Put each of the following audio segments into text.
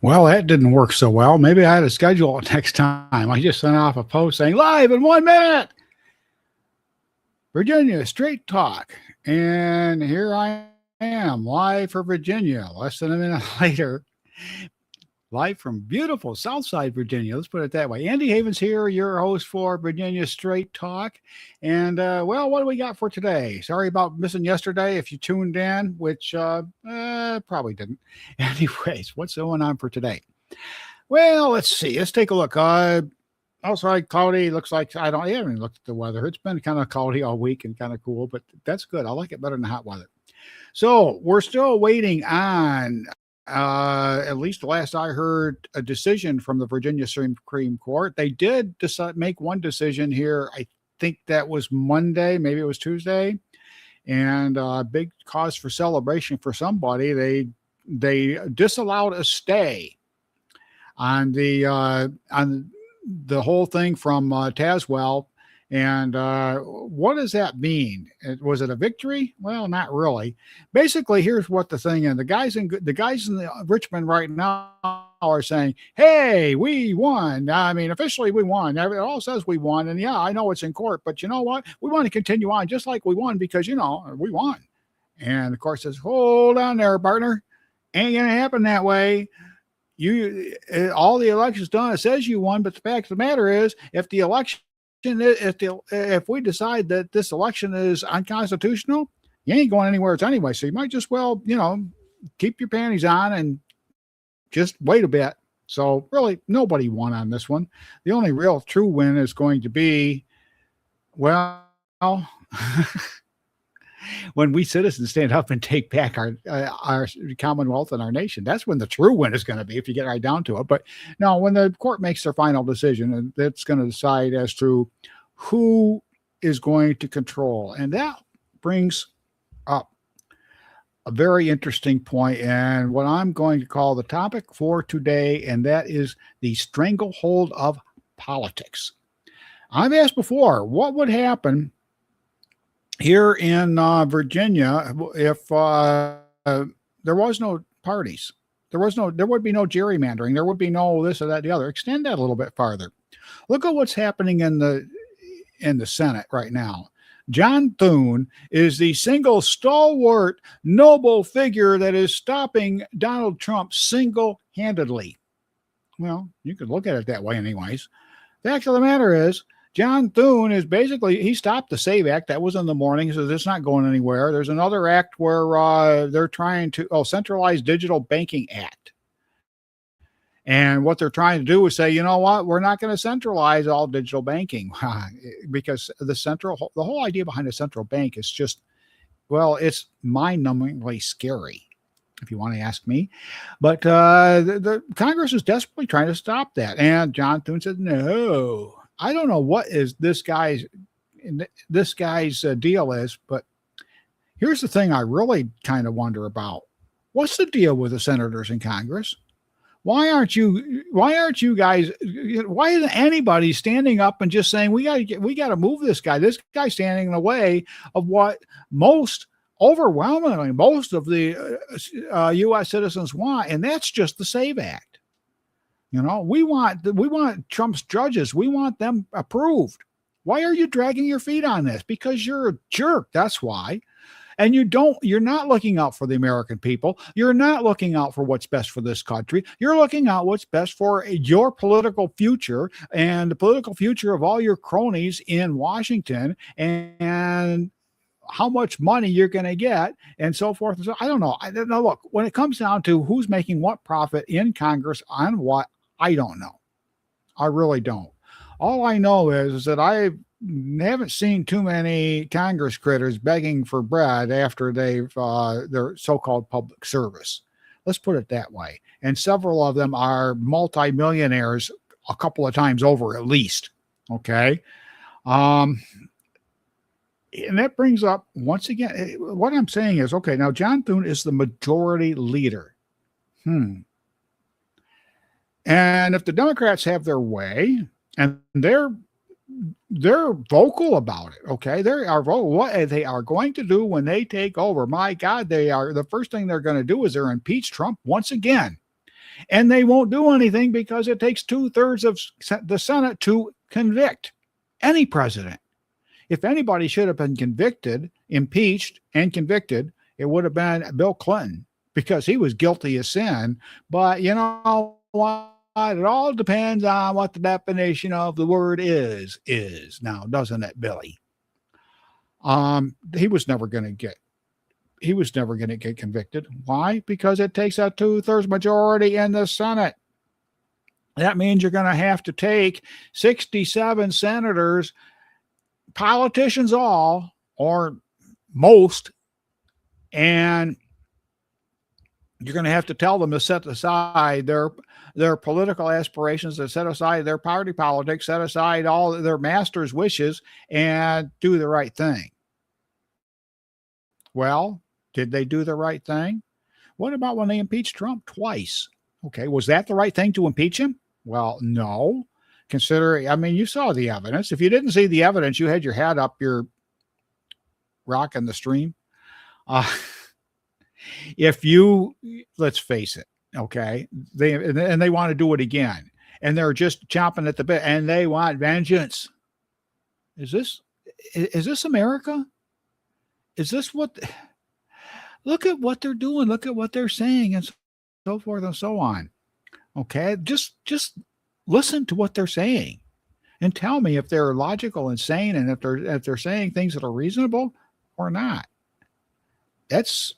Well, that didn't work so well. Maybe I had to schedule it next time. I just sent off a post saying live in 1 minute, Virginia Straight Talk. And here I am, live for Virginia. Less than a minute later, live from beautiful Southside Virginia. Let's put it that way. Andy Havens here, your host for Virginia Straight Talk. And, well, what do we got for today? Sorry about missing yesterday if you tuned in, which probably didn't. Anyways, what's going on for today? Well, let's see. Let's take a look. Outside cloudy. Looks like I haven't even looked at the weather. It's been kind of cloudy all week and kind of cool, but that's good. I like it better than hot weather. So we're still waiting on, at least the last I heard, a decision from the Virginia Supreme Court. They did make one decision here. I think that was Monday, maybe it was Tuesday, and big cause for celebration for somebody. They disallowed a stay on the whole thing from Tazewell. And what does that mean? Was it a victory? Well, not really. Basically, here's what the thing is: the guys in Richmond right now are saying, "Hey, we won. I mean, officially, we won. It all says we won, and yeah, I know it's in court, but you know what? We want to continue on just like we won because we won." And the court says, "Hold on there, partner. Ain't gonna happen that way. All the elections done. It says you won, but the fact of the matter is, if we decide that this election is unconstitutional, you ain't going anywhere anyway. So you might just keep your panties on and just wait a bit." So really, nobody won on this one. The only real true win is going to be, well, when we citizens stand up and take back our Commonwealth and our nation. That's when the true win is going to be, if you get right down to it. But no, when the court makes their final decision, and that's going to decide as to who is going to control. And that brings up a very interesting point, and what I'm going to call the topic for today, and that is the stranglehold of politics. I've asked before, what would happen here in Virginia if there was no parties? There would be no gerrymandering. There would be no this or that, the other. Extend that a little bit farther. Look at what's happening in the Senate right now. John Thune is the single stalwart, noble figure that is stopping Donald Trump single-handedly. Well, you could look at it that way anyways. Fact of the matter is, John Thune is he stopped the SAVE Act. That was in the morning, so it's not going anywhere. There's another act where they're trying to, Centralized Digital Banking Act. And what they're trying to do is say, you know what, we're not going to centralize all digital banking because the whole idea behind a central bank is just, well, it's mind-numbingly scary, if you want to ask me. But the Congress is desperately trying to stop that. And John Thune said, no. I don't know what is this guy's deal is, but here's the thing I really kind of wonder about. What's the deal with the senators in Congress? Why aren't you guys, why isn't anybody standing up and just saying, we got to move this guy? This guy's standing in the way of what overwhelmingly most of the U.S. citizens want, and that's just the SAVE Act. We want Trump's judges. We want them approved. Why are you dragging your feet on this? Because you're a jerk. That's why. And you're not looking out for the American people. You're not looking out for what's best for this country. You're looking out what's best for your political future and the political future of all your cronies in Washington and how much money you're going to get and so forth. And so I don't know. Look, when it comes down to who's making what profit in Congress on what, I don't know. I really don't. All I know is that I haven't seen too many Congress critters begging for bread after they've their so-called public service. Let's put it that way. And several of them are multimillionaires a couple of times over at least. Okay. And that brings up, once again, what I'm saying is, okay, now John Thune is the majority leader. And if the Democrats have their way, and they're vocal about it, okay, what they are going to do when they take over, my God, the first thing they're going to do is they're impeach Trump once again. And they won't do anything because it takes 2/3 of the Senate to convict any president. If anybody should have been convicted, impeached, and convicted, it would have been Bill Clinton because he was guilty of sin. But you know what? It all depends on what the definition of the word is now, doesn't it, Billy? He was never going to get convicted. Why? Because it takes a 2/3 majority in the Senate. That means you're going to have to take 67 senators, politicians all, or most, and you're going to have to tell them to set aside their political aspirations, to set aside their party politics, set aside all their master's wishes, and do the right thing. Well, did they do the right thing? What about when they impeached Trump twice? Okay, was that the right thing to impeach him? Well, no. You saw the evidence. If you didn't see the evidence, you had your head up your rock in the stream. Let's face it, okay, they want to do it again, and they're just chomping at the bit, and they want vengeance. Is this America? Is this what? Look at what they're doing. Look at what they're saying, and so forth and so on. Okay, just listen to what they're saying, and tell me if they're logical and sane, and if they're saying things that are reasonable or not. That's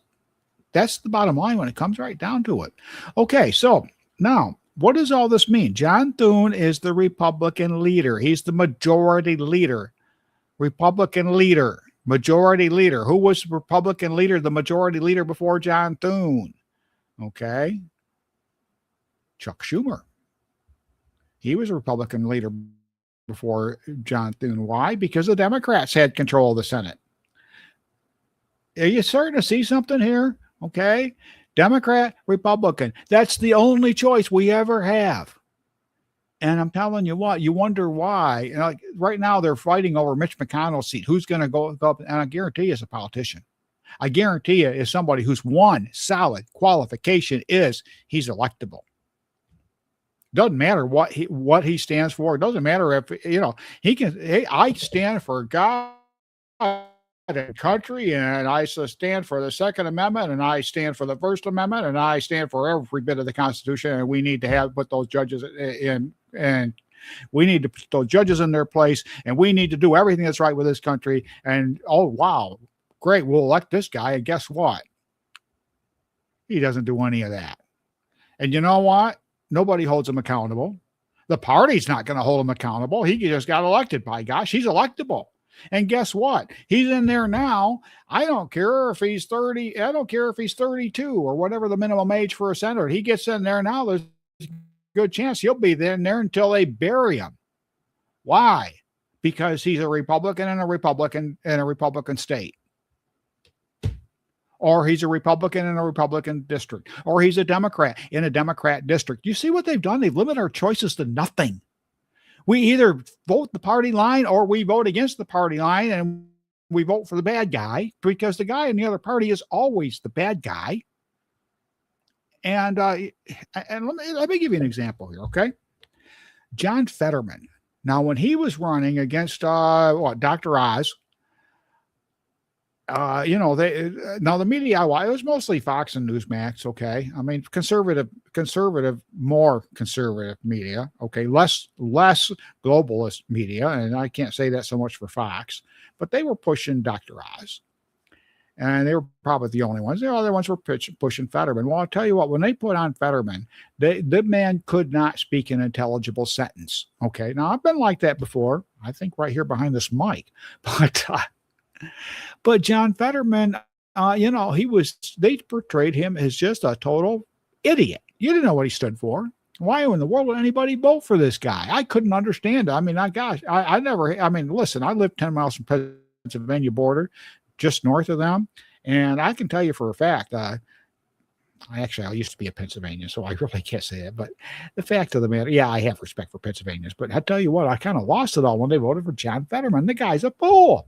the bottom line when it comes right down to it. Okay, so now what does all this mean? John Thune is the Republican leader. He's the majority leader. Republican leader. Majority leader. Who was the Republican leader, the majority leader before John Thune? Okay. Chuck Schumer. He was a Republican leader before John Thune. Why? Because the Democrats had control of the Senate. Are you starting to see something here? Okay. Democrat, Republican. That's the only choice we ever have. And I'm telling you what, you wonder why. Like right now, they're fighting over Mitch McConnell's seat. Who's going to go up? And I guarantee you, it's a politician. I guarantee you, is somebody whose one solid qualification is he's electable. Doesn't matter what he stands for. It doesn't matter if he can. Hey, I stand for God and country, and I stand for the Second Amendment, and I stand for the First Amendment, and I stand for every bit of the Constitution. And we need to put those judges in, and we need to put those judges in their place, and we need to do everything that's right with this country. And oh wow, great, we'll elect this guy. And guess what? He doesn't do any of that. And you know what? Nobody holds him accountable. The party's not going to hold him accountable. He just got elected. By gosh, he's electable. And guess what? He's in there now. I don't care if he's 30. I don't care if he's 32 or whatever the minimum age for a senator. He gets in there now. There's a good chance he'll be in there until they bury him. Why? Because he's a Republican in a Republican state. Or he's a Republican in a Republican district. Or he's a Democrat in a Democrat district. You see what they've done? They've limited our choices to nothing. We either vote the party line or we vote against the party line and we vote for the bad guy, because the guy in the other party is always the bad guy. And let me give you an example here, okay? John Fetterman. Now, when he was running against Dr. Oz, the media, it was mostly Fox and Newsmax. Okay. I mean, more conservative media. Okay. Less globalist media. And I can't say that so much for Fox, but they were pushing Dr. Oz, and they were probably the only ones. The other ones were pushing Fetterman. Well, I'll tell you what, when they put on Fetterman, the man could not speak an intelligible sentence. Okay. Now I've been like that before. I think right here behind this mic, but John Fetterman, they portrayed him as just a total idiot. You didn't know what he stood for. Why in the world would anybody vote for this guy? I couldn't understand it. I mean, listen, I live 10 miles from Pennsylvania border, just north of them. And I can tell you for a fact, I used to be a Pennsylvanian, so I really can't say that. But the fact of the matter, yeah, I have respect for Pennsylvanians. But I tell you what, I kind of lost it all when they voted for John Fetterman. The guy's a fool.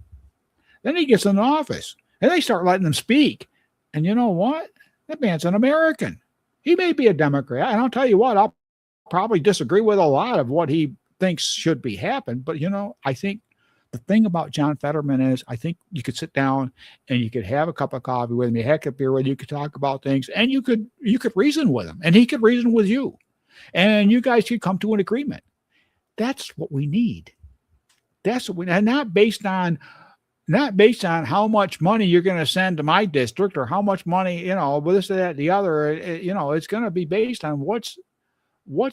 Then he gets in office, and they start letting him speak. And you know what? That man's an American. He may be a Democrat, and I'll tell you what, I'll probably disagree with a lot of what he thinks should be happened. But I think the thing about John Fetterman is, I think you could sit down and you could have a cup of coffee with him, you have a beer with him, you could talk about things, and you could reason with him, and he could reason with you, and you guys could come to an agreement. That's what we need. That's what we, and not based on how much money you're going to send to my district or how much money, this, that, the other. It's going to be based on what's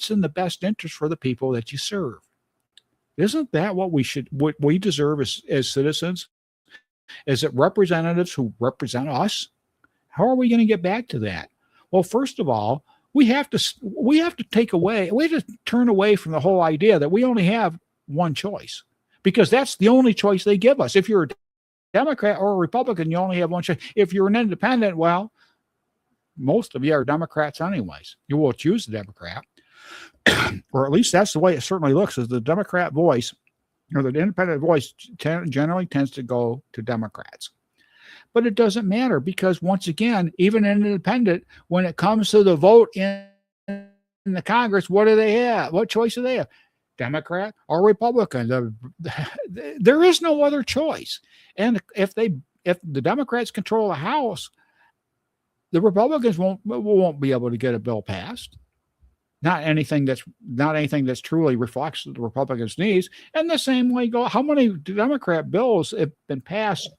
in the best interest for the people that you serve. Isn't that what we deserve as citizens, as it representatives who represent us? How are we going to get back to that? Well, first of all, we have to turn away from the whole idea that we only have one choice, because that's the only choice they give us. If you're a Democrat or a Republican, you only have one choice. If you're an independent, well, most of you are Democrats anyways. You will choose the Democrat, or at least that's the way it certainly looks, as the Democrat voice or the independent voice generally tends to go to Democrats. But it doesn't matter, because once again, even an independent, when it comes to the vote in the Congress, what do they have? What choice do they have? Democrat or Republican? There is no other choice. And if the Democrats control the House, the Republicans won't be able to get a bill passed. Not anything that's truly reflects the Republicans' needs. And the same way how many Democrat bills have been passed?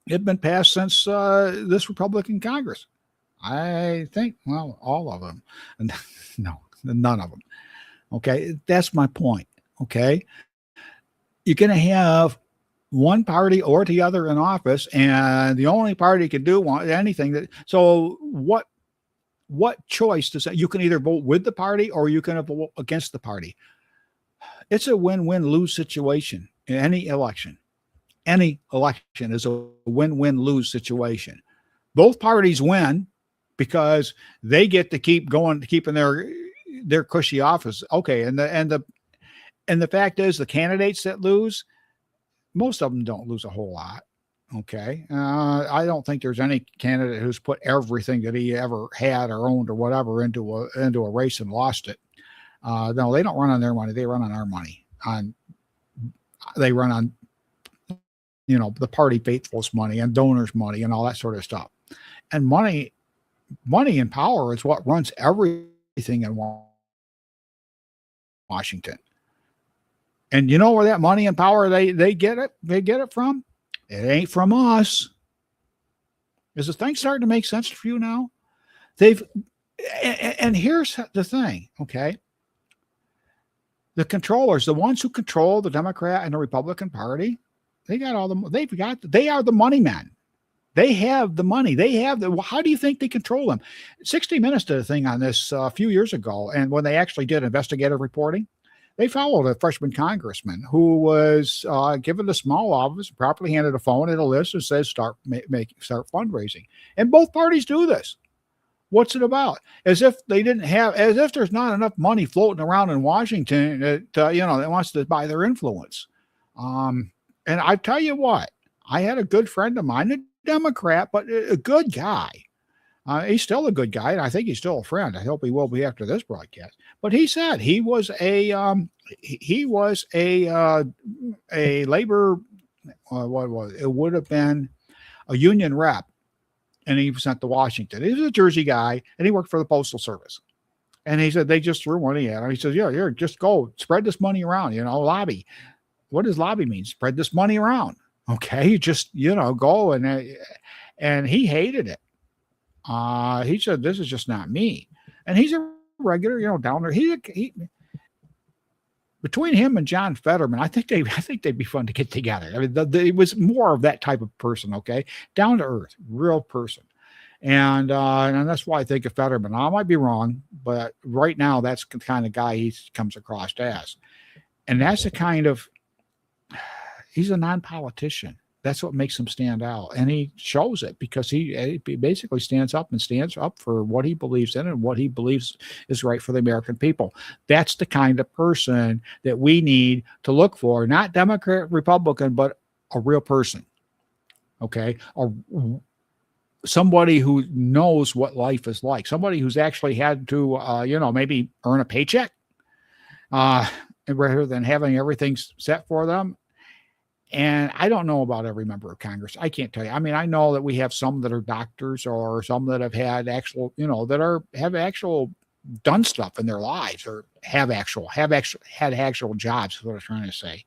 Have been passed since this Republican Congress? I think, well, all of them. No, none of them. Okay, that's my point. Okay, you're going to have one party or the other in office, and the only party can do anything. So what choice does that? You can either vote with the party or you can vote against the party. It's a win-win-lose situation in any election. Any election is a win-win-lose situation. Both parties win because they get to keep going, keeping their cushy office. Okay, and the fact is, the candidates that lose, most of them don't lose a whole lot. Okay, I don't think there's any candidate who's put everything that he ever had or owned or whatever into a race and lost it. No, they don't run on their money; they run on our money. They run on the party faithfuls' money and donors' money and all that sort of stuff. And money and power is what runs everything in Washington. And you know where that money and power they get it? They get it from? It ain't from us. Is the thing starting to make sense for you now? And here's the thing, okay? The controllers, the ones who control the Democrat and the Republican Party, they are the money men. They have the money. How do you think they control them? 60 Minutes did a thing on this a few years ago, and when they actually did investigative reporting, they followed a freshman congressman who was given a small office, properly handed a phone and a list that says start fundraising. And both parties do this. What's it about? As if there's not enough money floating around in Washington that wants to buy their influence. And I tell you what, I had a good friend of mine, a Democrat, but a good guy. He's still a good guy, and I think he's still a friend. I hope he will be after this broadcast. But he said he was a labor. What was it? It would have been a union rep, and he was sent to Washington. He was a Jersey guy, and he worked for the Postal Service. And he said they just threw money at him. He says, "Yeah, here, just go spread this money around. Lobby. What does lobby mean? Spread this money around. Okay, just go." And he hated it. He said, "This is just not me." And he's a regular, down there. He between him and John Fetterman, I think they'd be fun to get together. I mean, it was more of that type of person. Okay, down to earth, real person. And that's why I think of Fetterman. I might be wrong, but right now that's the kind of guy he comes across as. And that's the kind of, he's a non-politician. That's what makes him stand out. And he shows it because he basically stands up for what he believes in and what he believes is right for the American people. That's the kind of person that we need to look for, not Democrat, Republican, but a real person. Okay. somebody who knows what life is like, somebody who's actually had to, maybe earn a paycheck, uh, rather than having everything set for them. And I don't know about every member of Congress. I can't tell you. I mean, I know that we have some that are doctors or some that have had actual, have actual done stuff in their lives or have actual had actual jobs. Is what I'm trying to say.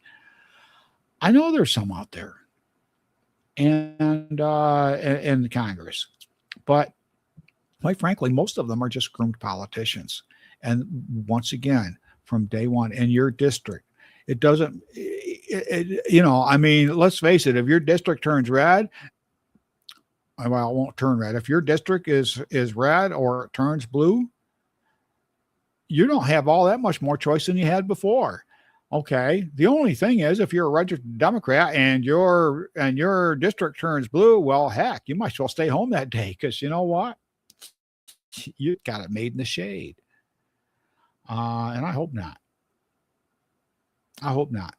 I know there's some out there, and in Congress, but quite frankly, most of them are just groomed politicians. And once again, from day one in your district, it doesn't, I mean, let's face it, if your district turns red, well, it won't turn red. If your district is red or it turns blue, you don't have all that much more choice than you had before. Okay. The only thing is, if you're a registered Democrat and your district turns blue, well, heck, you might as well stay home that day because you know what? You got it made in the shade. And I hope not. I hope not.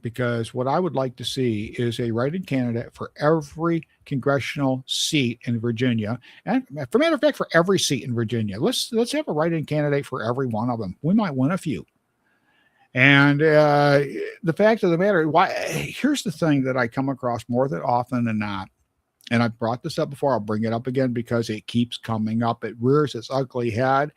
Because what I would like to see is a write-in candidate for every congressional seat in Virginia, and for matter of fact, for every seat in Virginia. Let's have a write-in candidate for every one of them. We might win a few. And the fact of the matter, here's the thing that I come across more than often than not, and I've brought this up before. I'll bring it up again because it keeps coming up. It rears its ugly head,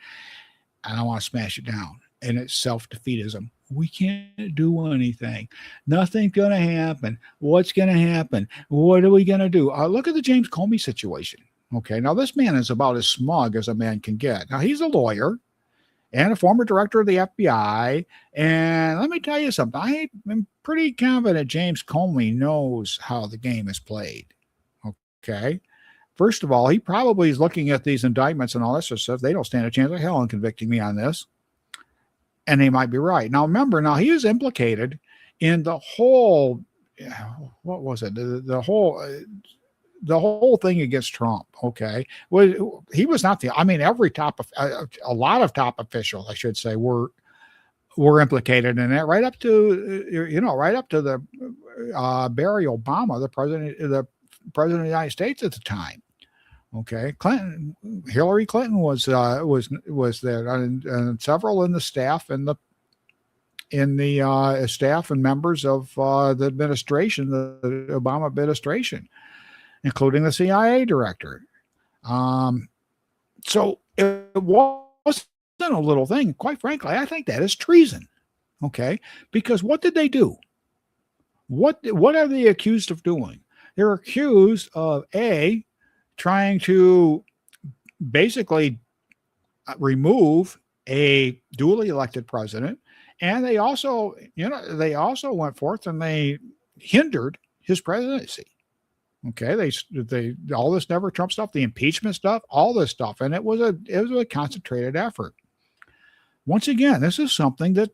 and I want to smash it down. And it's self-defeatism. We can't do anything. Nothing's going to happen. What's going to happen? What are we going to do? Look at the James Comey situation. Okay, now this man is about as smug as a man can get. Now, he's a lawyer and a former director of the FBI. And let me tell you something. I am pretty confident James Comey knows how the game is played. Okay. First of all, he probably is looking at these indictments and all that sort of stuff. They don't stand a chance of hell in convicting me on this. And they might be right. Now, remember, he was implicated in the whole, what was it? The whole thing against Trump. Okay. Well, he was not a lot of top officials, I should say, were implicated in that, right up to the Barry Obama, the president of the United States at the time. Okay, Hillary Clinton was there, and several in the staff and staff and members of the administration, the Obama administration, including the CIA director. So it wasn't a little thing. Quite frankly, I think that is treason. Okay, because what did they do? What are they accused of doing? They're accused of trying to basically remove a duly elected president, and they also went forth and they hindered his presidency. Okay, they all this Never Trump stuff, the impeachment stuff, all this stuff, and it was a concentrated effort. Once again, this is something that,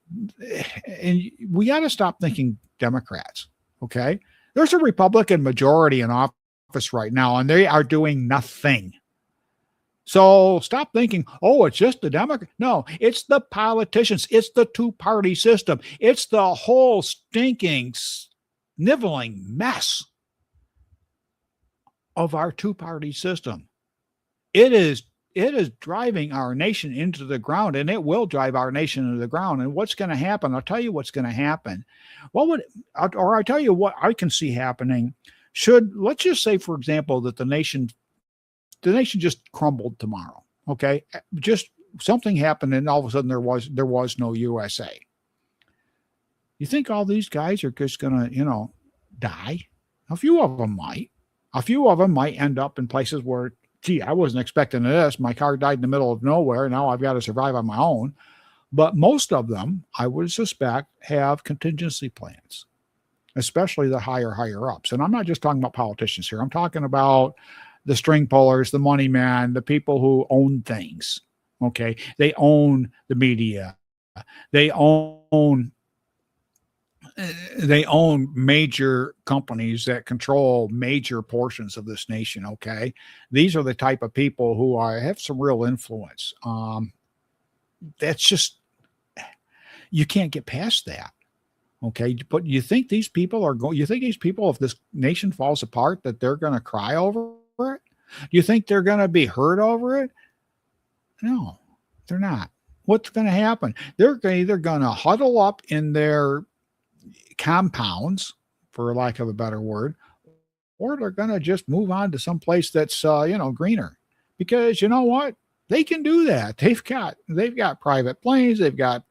and we got to stop thinking Democrats. Okay, there's a Republican majority in office right now, and they are doing nothing. So stop thinking, it's just the Democrat. No, it's the politicians. It's the two-party system. It's the whole stinking, sniveling mess of our two-party system. It is driving our nation into the ground, and it will drive our nation into the ground. And what's going to happen? I'll tell you what's going to I tell you what I can see happening. Let's just say, for example, that the nation just crumbled tomorrow. Okay. Just something happened and all of a sudden there was no USA. You think all these guys are just going to, die? A few of them might. A few of them might end up in places where, gee, I wasn't expecting this. My car died in the middle of nowhere. Now I've got to survive on my own. But most of them, I would suspect, have contingency plans, especially the higher ups. And I'm not just talking about politicians here. I'm talking about the string pullers, the money man, the people who own things. Okay. They own the media. They own major companies that control major portions of this nation. Okay. These are the type of people who have some real influence. That's just, you can't get past that. Okay. But you think these people if this nation falls apart, that they're going to cry over it? Do you think they're going to be hurt over it? No, they're not. What's going to happen? They're either going to huddle up in their compounds, for lack of a better word, or they're going to just move on to some place that's greener, because you know what? They can do that. They've got private planes, they've got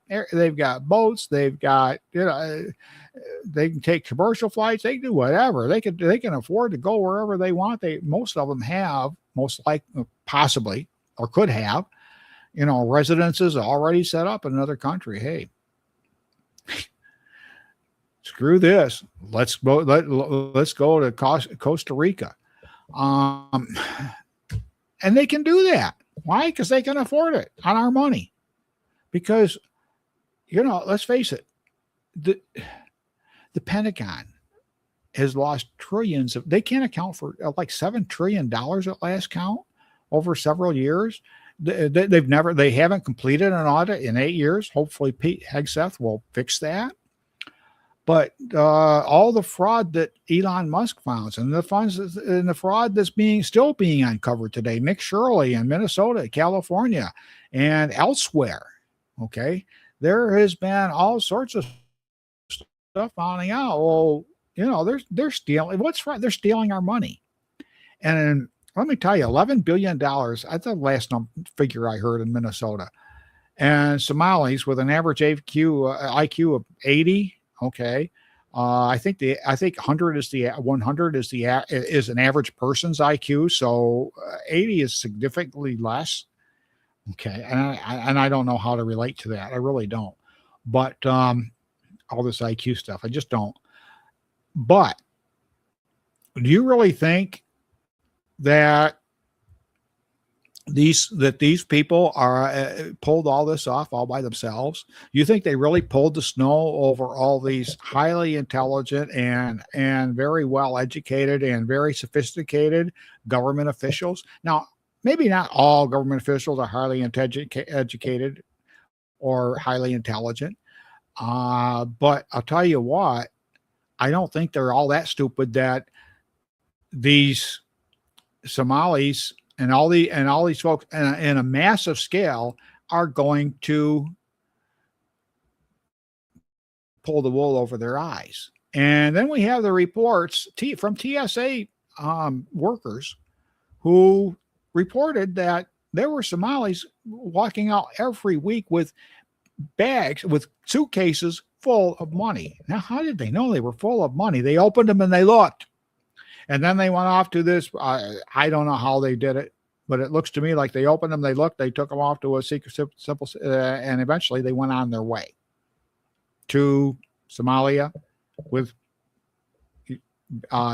boats, they've got they can take commercial flights, they can do whatever. They can afford to go wherever they want. Most of them have, most like possibly, or could have, residences already set up in another country. Hey, screw this. Let's go to Costa Rica. Um, and they can do that. Why? Because they can afford it on our money. Because, let's face it, the Pentagon has lost trillions of, they can't account for like $7 trillion at last count over several years. They haven't completed an audit in 8 years. Hopefully Pete Hegseth will fix that. But all the fraud that Elon Musk found, and the fraud that's still being uncovered today, Nick Shirley in Minnesota, California, and elsewhere. Okay, there has been all sorts of stuff finding out. Well, they're stealing. What's right? They're stealing our money. And let me tell you, $11 billion. That's the last figure I heard in Minnesota. And Somalis with an average IQ of 80. Okay. I think 100 is an average person's IQ. So 80 is significantly less. Okay. And I don't know how to relate to that. I really don't. But all this IQ stuff, I just don't. But do you really think that these people are pulled all this off all by themselves? You think they really pulled the snow over all these highly intelligent and very well educated and very sophisticated government officials? Now, maybe not all government officials are highly educated or highly intelligent, but I'll tell you what, I don't think they're all that stupid that these Somalis and all these folks in a massive scale are going to pull the wool over their eyes. And then we have the reports from TSA workers who reported that there were Somalis walking out every week with suitcases full of money. Now, how did they know they were full of money? They opened them and they looked. And then they went off to this. I don't know how they did it, but it looks to me like they opened them, they looked, they took them off to a secret, simple, and eventually they went on their way to Somalia with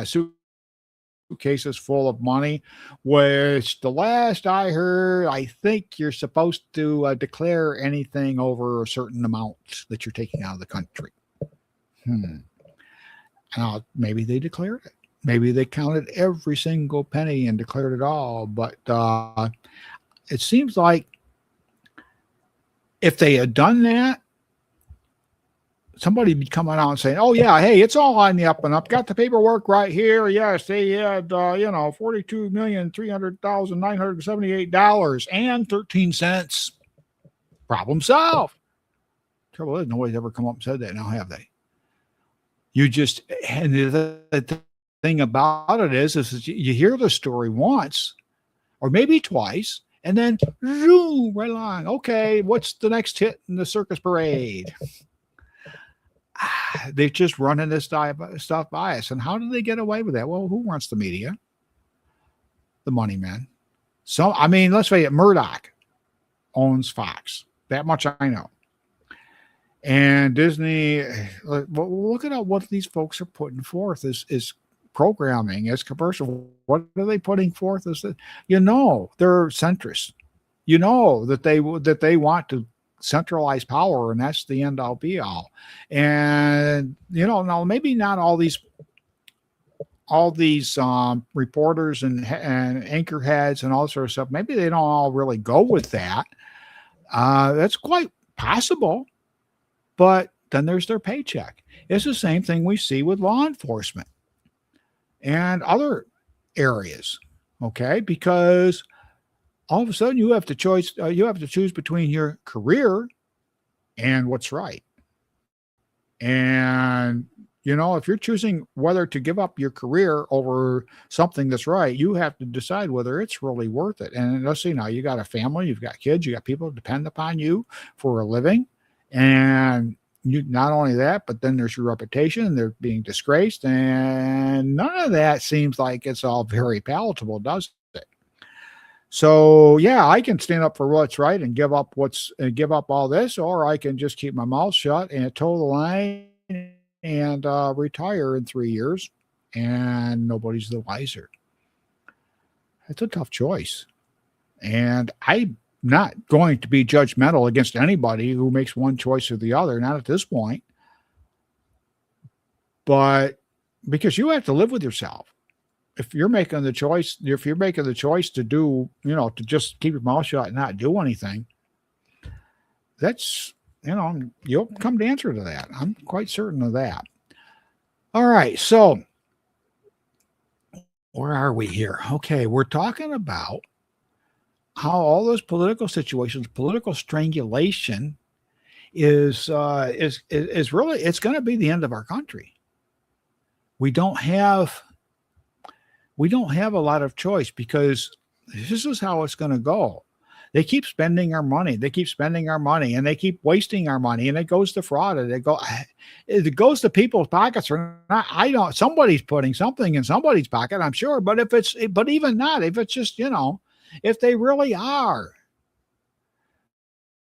suitcases full of money, which the last I heard, I think you're supposed to declare anything over a certain amount that you're taking out of the country. Maybe they declared it. Maybe they counted every single penny and declared it all. But it seems like if they had done that, somebody would be coming out and saying, oh, yeah, hey, it's all on the up and up. Got the paperwork right here. Yes, they had, $42,300,978.13. Problem solved. Trouble is, nobody's ever come up and said that now, have they? You just, and the thing about it is you hear the story once or maybe twice, and then zoom right along. Okay, what's the next hit in the circus parade? They're just running this stuff by us. And how do they get away with that? Well, who wants the media? The money men. So, I mean, let's face it, Murdoch owns Fox. That much I know. And Disney, look at what these folks are putting forth is programming, as commercial. What are they putting forth? They're centrists. That they want to centralize power, and that's the end all be all. And now maybe not all these reporters and anchor heads and all sort of stuff. Maybe they don't all really go with that. That's quite possible. But then there's their paycheck. It's the same thing we see with law enforcement and other areas. Okay, because all of a sudden you have to choose between your career and what's right. And if you're choosing whether to give up your career over something that's right, you have to decide whether it's really worth it. And let's see, now you got a family, you've got kids, you got people that depend upon you for a living. And you, not only that, but then there's your reputation, they're being disgraced. And none of that seems like it's all very palatable, does it? So yeah, I can stand up for what's right and give up all this, or I can just keep my mouth shut and toe the line and retire in 3 years, and nobody's the wiser. It's a tough choice, and I'm not going to be judgmental against anybody who makes one choice or the other. Not at this point, but because you have to live with yourself. If you're making the choice to do, to just keep your mouth shut and not do anything, that's, you'll come to answer to that. I'm quite certain of that. All right. So where are we here? Okay. We're talking about how all those political situations, political strangulation is really, it's going to be the end of our country. We don't have we don't have a lot of choice because this is how it's going to go. They keep spending our money. They keep spending our money, and they keep wasting our money, and it goes to fraud. And it goes to people's pockets or not. I don't. Somebody's putting something in somebody's pocket, I'm sure. But even not, if it's just if they really are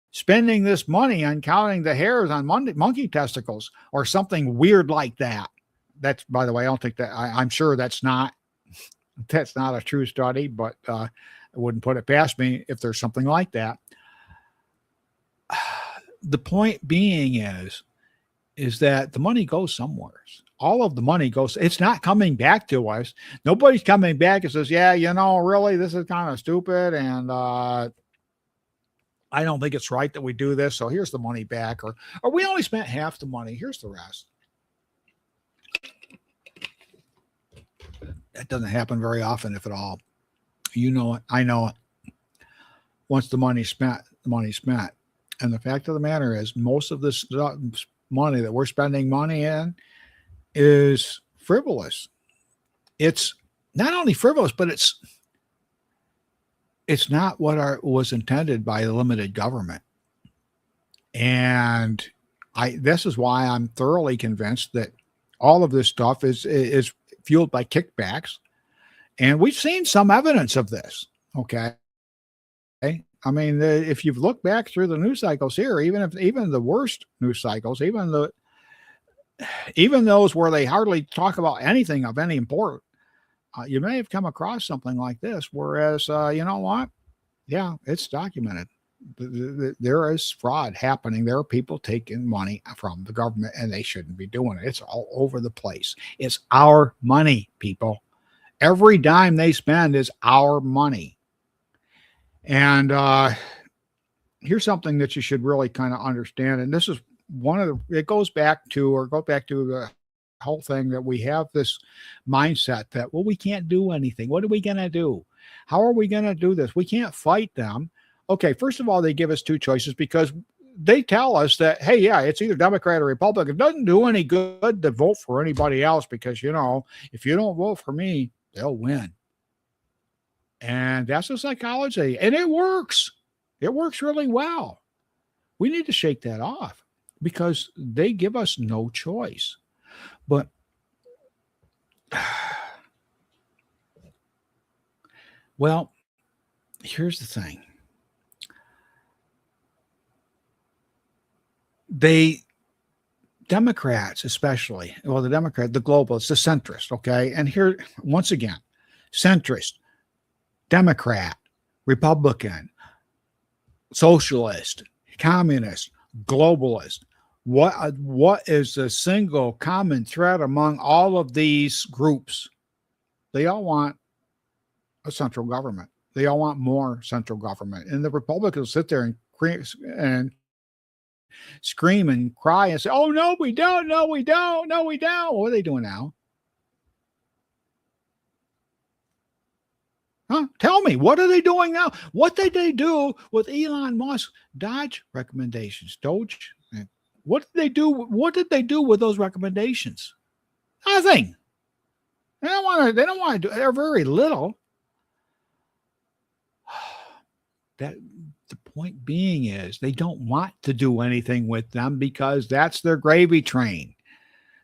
spending this money on counting the hairs on monkey testicles or something weird like that. That's, by the way, I don't think that I'm sure that's not a true study, but I wouldn't put it past me if there's something like that. The point being is that the money goes somewhere. All of the money goes, it's not coming back to us. Nobody's coming back and says, yeah, really, this is kind of stupid. And I don't think it's right that we do this. So here's the money back. Or we only spent half the money. Here's the rest. That doesn't happen very often, if at all. You know it. I know it. Once the money's spent, the money's spent. And the fact of the matter is, most of this money that we're spending money in is frivolous. It's not only frivolous, but it's not what was intended by the limited government. And this is why I'm thoroughly convinced that all of this stuff is fueled by kickbacks. And we've seen some evidence of this. Okay. I mean, if you've looked back through the news cycles here, even the worst news cycles, even those where they hardly talk about anything of any importance, you may have come across something like this. Whereas, you know what? Yeah, it's documented. There is fraud happening. There are people taking money from the government, and they shouldn't be doing it. It's all over the place. It's our money, people. Every dime they spend is our money. And here's something that you should really kind of understand. And this is it goes back to the whole thing that we have this mindset that, well, we can't do anything. What are we going to do? How are we going to do this? We can't fight them. Okay, first of all, they give us two choices because they tell us that, hey, yeah, it's either Democrat or Republican. It doesn't do any good to vote for anybody else because, if you don't vote for me, they'll win. And that's the psychology. And it works. It works really well. We need to shake that off because they give us no choice. But well, here's the thing. Democrats, especially, the globalists, the centrist, okay? And here, once again, centrist, Democrat, Republican, socialist, communist, globalist. What is the single common thread among all of these groups? They all want a central government. They all want more central government. And the Republicans sit there and scream and cry and say, oh, no, we don't. No, we don't. No, we don't. What are they doing now? Huh? Tell me, what are they doing now? What did they do with Elon Musk Dodge recommendations? Doge. What did they do? What did they do with those recommendations? Nothing. They don't want to. They don't want to do. They're very little. That the point being is they don't want to do anything with them because that's their gravy train.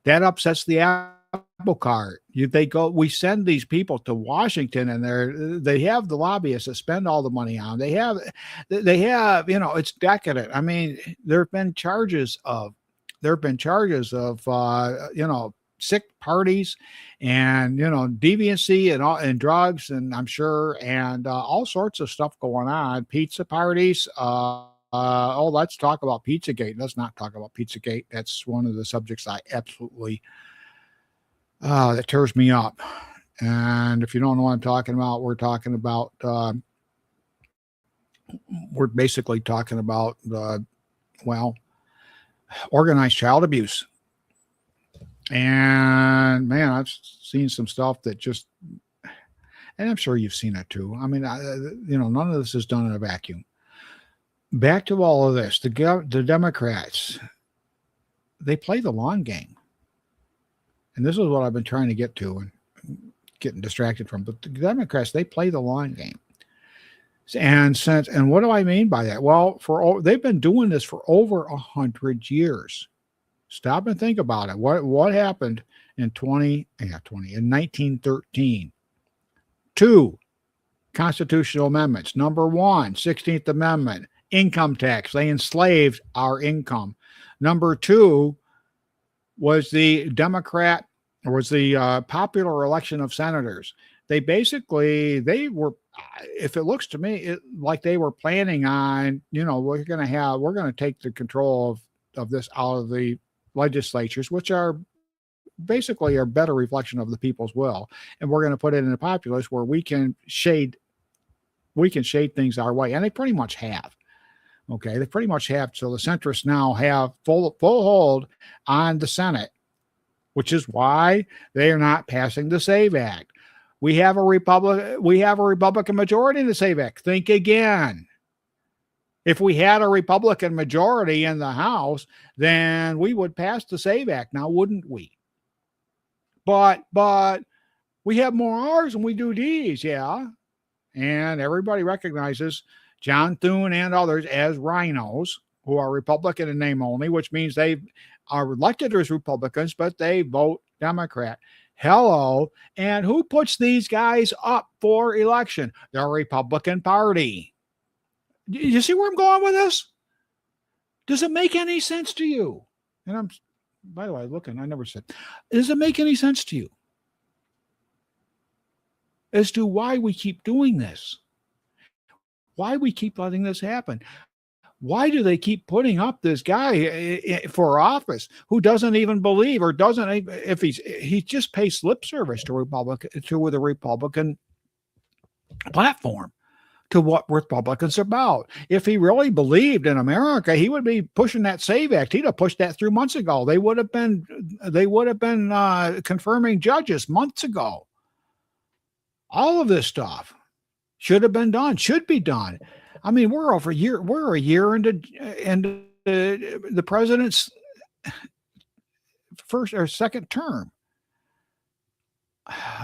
That upsets the apple cart. They go. We send these people to Washington, and they have the lobbyists that spend all the money on. They have. It's decadent. I mean, there have been charges of. Sick parties, and deviancy and drugs, and I'm sure, and all sorts of stuff going on. Pizza parties. Let's talk about Pizzagate. Let's not talk about Pizzagate. That's one of the subjects I absolutely that tears me up. And if you don't know what I'm talking about, we're basically talking about organized child abuse. And man, I've seen some stuff that just, and I'm sure you've seen it too. I mean, none of this is done in a vacuum. Back to all of this, the Democrats, they play the long game. And this is what I've been trying to get to and getting distracted from. But the Democrats, they play the long game. And what do I mean by that? Well, they've been doing this for over 100 years. Stop and think about it. What happened in 1913? 2 constitutional amendments. Number 1, 16th Amendment, income tax. They enslaved our income. Number 2 was the popular election of senators. They were, if it looks to me like they were planning on, we're going to take the control of this out of the legislatures, which are basically a better reflection of the people's will, and we're going to put it in a populace where we can shade things our way, and they pretty much have. Okay, they pretty much have. So the centrists now have full hold on the Senate, which is why they are not passing the SAVE Act. We have a Republican majority in the SAVE Act. Think again. If we had a Republican majority in the House, then we would pass the SAVE Act now, wouldn't we? But we have more R's than we do D's, yeah. And everybody recognizes John Thune and others as rhinos who are Republican in name only, which means they are elected as Republicans, but they vote Democrat. Hello. And who puts these guys up for election? The Republican Party. You see where I'm going with this? Does it make any sense to you? And by the way, I never said, does it make any sense to you as to why we keep doing this? Why we keep letting this happen? Why do they keep putting up this guy for office who doesn't even believe or doesn't, if he just pays lip service to the Republican platform, to what Republicans are about. If he really believed in America, he would be pushing that SAVE Act. He'd have pushed that through months ago. They would have been confirming judges months ago. All of this stuff should have been done, should be done. I mean, we're a year into the president's first or second term.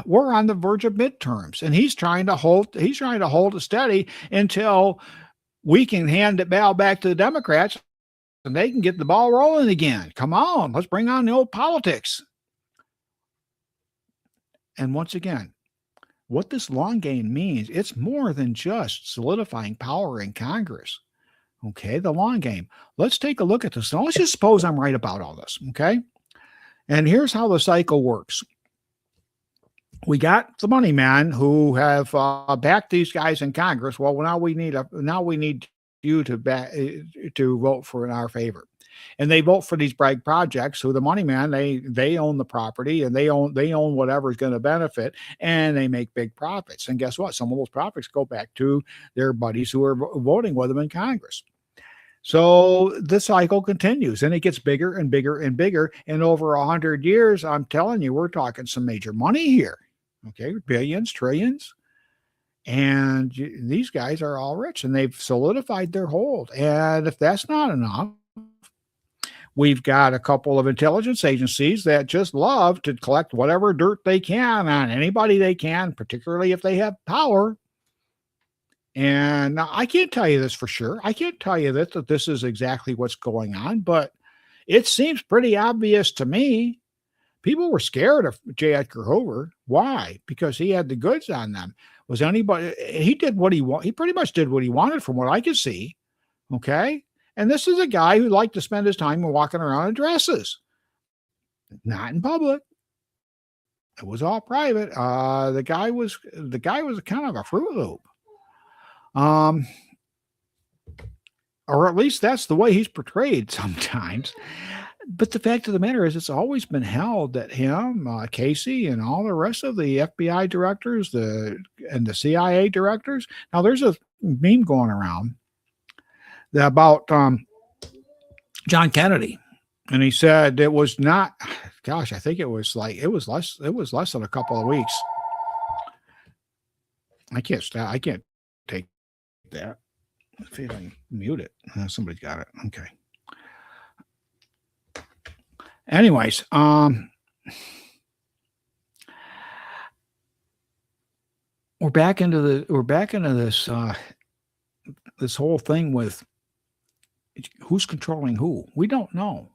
We're on the verge of midterms, and he's trying to hold it steady until we can hand it back to the Democrats and they can get the ball rolling again. Come on, let's bring on the old politics. And once again, what this long game means, it's more than just solidifying power in Congress. Okay, the long game. Let's take a look at this. Now, let's just suppose I'm right about all this. Okay, and here's how the cycle works. We got the money men who have backed these guys in Congress. Well, now we need you to vote in our favor, and they vote for these brag projects. Who the money men, they own the property and they own whatever is going to benefit, and they make big profits. And guess what? Some of those profits go back to their buddies who are voting with them in Congress. So the cycle continues, and it gets bigger and bigger and bigger. And over 100 years, I'm telling you, we're talking some major money here. Okay, billions, trillions. And these guys are all rich and they've solidified their hold. And if that's not enough, we've got a couple of intelligence agencies that just love to collect whatever dirt they can on anybody they can, particularly if they have power. And now I can't tell you this for sure. I can't tell you that this is exactly what's going on, but it seems pretty obvious to me. People were scared of J. Edgar Hoover. Why? Because he had the goods on them. Was anybody? He did what he wanted. He pretty much did what he wanted, from what I could see. Okay, and this is a guy who liked to spend his time walking around in dresses, not in public. It was all private. The guy was kind of a Fruit Loop. Um, or at least that's the way he's portrayed sometimes. But the fact of the matter is, it's always been held that him, Casey, and all the rest of the FBI directors, the CIA directors. Now, there's a meme going around about John Kennedy, and he said it was not. Gosh, I think it was less than a couple of weeks. I can't stop. I can't take that. Let's see if I can mute it. Somebody's got it. Okay. Anyways, we're back into this whole thing with who's controlling who. We don't know.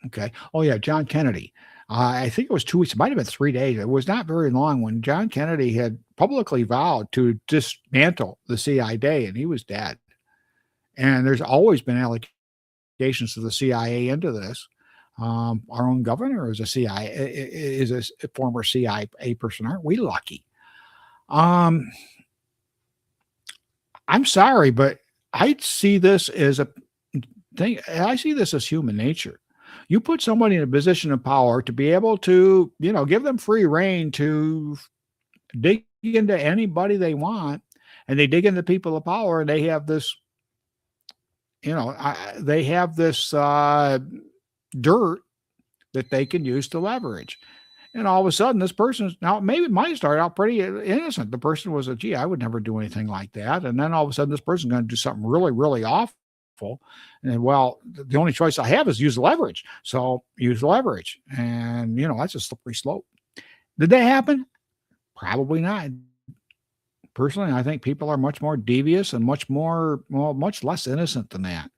Okay. Oh yeah, John Kennedy. I think it was 2 weeks. It might have been 3 days. It was not very long when John Kennedy had publicly vowed to dismantle the CIA, and he was dead. And there's always been allegations of the CIA into this. Our own governor is a CIA is a former CIA person. Aren't we lucky? Um, I'm sorry, but I see this as a thing. I see this as human nature. You put somebody in a position of power to be able to, give them free reign to dig into anybody they want, and they dig into people of power, and they have this, they have this dirt that they can use to leverage. And all of a sudden, this person now maybe it might start out pretty innocent. The person was gee, I would never do anything like that. And then all of a sudden, this person's going to do something really, really awful. And then, well, the only choice I have is use leverage. So use leverage. And, that's a slippery slope. Did that happen? Probably not. Personally, I think people are much more devious and much less innocent than that.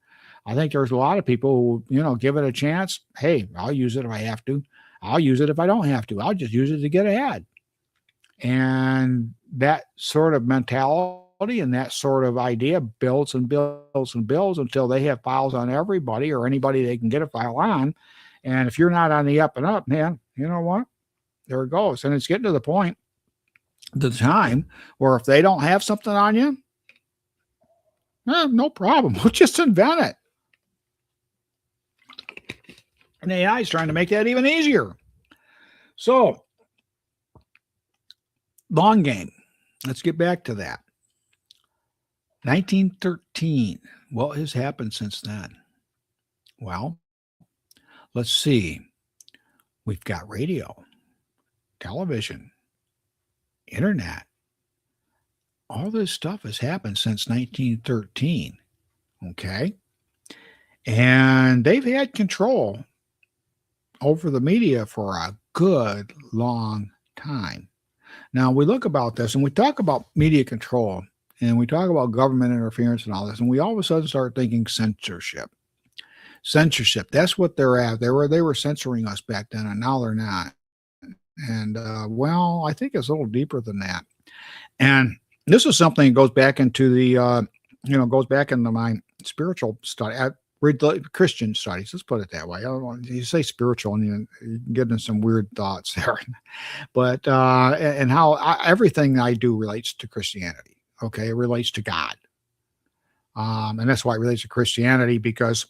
I think there's a lot of people who, give it a chance. Hey, I'll use it if I have to. I'll use it if I don't have to. I'll just use it to get ahead. And that sort of mentality and that sort of idea builds and builds and builds until they have files on everybody or anybody they can get a file on. And if you're not on the up and up, man, you know what? There it goes. And it's getting to the time where if they don't have something on you, no problem. We'll just invent it. And AI is trying to make that even easier. So, long game. Let's get back to that. 1913. What has happened since then? Well, let's see. We've got radio, television, internet. All this stuff has happened since 1913. Okay. And they've had control over the media for a good long time. Now we look about this and we talk about media control and we talk about government interference and all this, and we all of a sudden start thinking censorship. Censorship. That's what they're at. They were censoring us back then, and now they're not. And well, I think it's a little deeper than that. And this is something that goes back into goes back into my spiritual study. Read Christian studies. Let's put it that way. I don't want you say spiritual, and you get into some weird thoughts there. But and how everything I do relates to Christianity. Okay, it relates to God, and that's why it relates to Christianity because